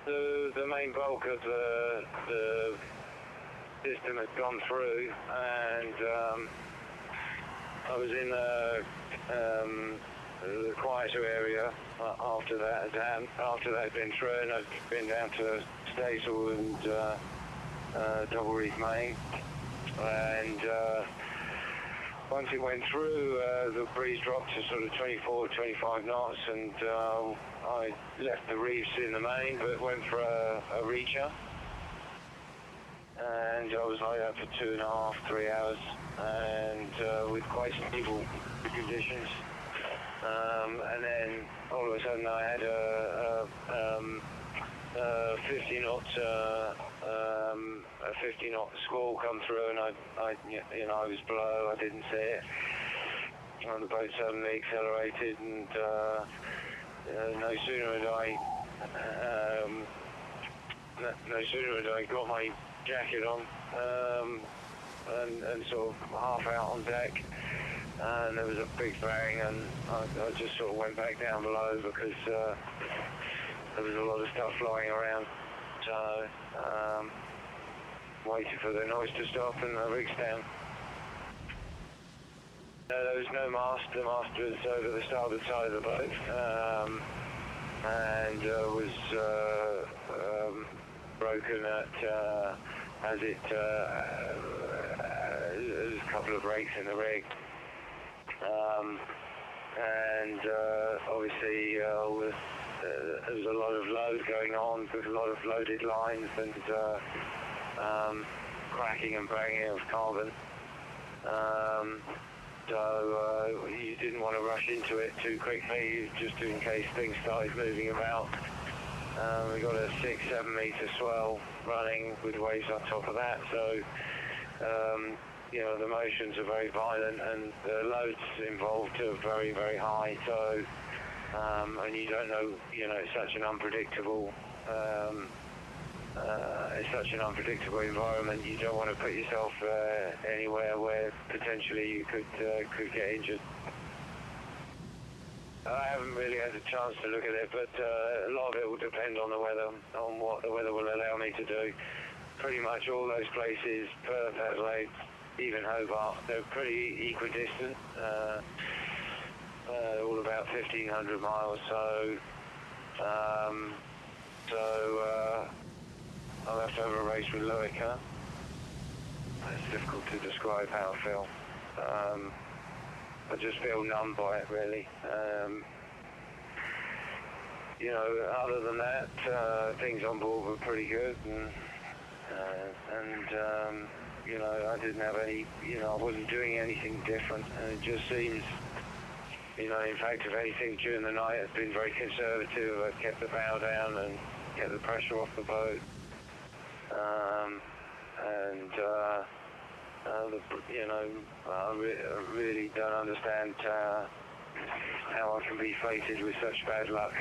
the main bulk of the system had gone through, and I was in the quieter area after that had been through, and I'd been down to Staysel and Double Reef Main, and once it went through, the breeze dropped to sort of 24, 25 knots, and I left the reefs in the main, but went for a reacher, and I was like that for 2.5, 3 hours, and with quite stable conditions. And then all of a sudden I had a 50 knot squall come through, and I was below. I didn't see it, and the boat suddenly accelerated, and no sooner had I got my jacket on and sort of half out on deck, and there was a big bang, and I just sort of went back down below because there was a lot of stuff flying around. So waited for the noise to stop, and the rig's down. There was no mast. The mast was over the starboard side of the boat, and was broken as there's a couple of breaks in the rig, and obviously there was a lot of load going on with a lot of loaded lines, and cracking and banging of carbon. So you didn't want to rush into it too quickly, just in case things started moving about. We got a 6-7 meter swell running with waves on top of that, so the motions are very violent, and the loads involved are very, very high. So and you don't know, it's such an unpredictable environment. You don't want to put yourself anywhere where potentially you could get injured. I haven't really had a chance to look at it, but a lot of it will depend on the weather, on what the weather will allow me to do. Pretty much all those places, Perth, Adelaide, even Hobart, they're pretty equidistant, all about 1,500 miles. So I'll have to have a race with Loica. It's difficult to describe how I feel. I just feel numb by it, really. Other than that, things on board were pretty good, and I didn't have any, I wasn't doing anything different, and it just seems, in fact, if anything, during the night I've been very conservative. I've kept the bow down and kept the pressure off the boat, I really don't understand how I can be fated with such bad luck.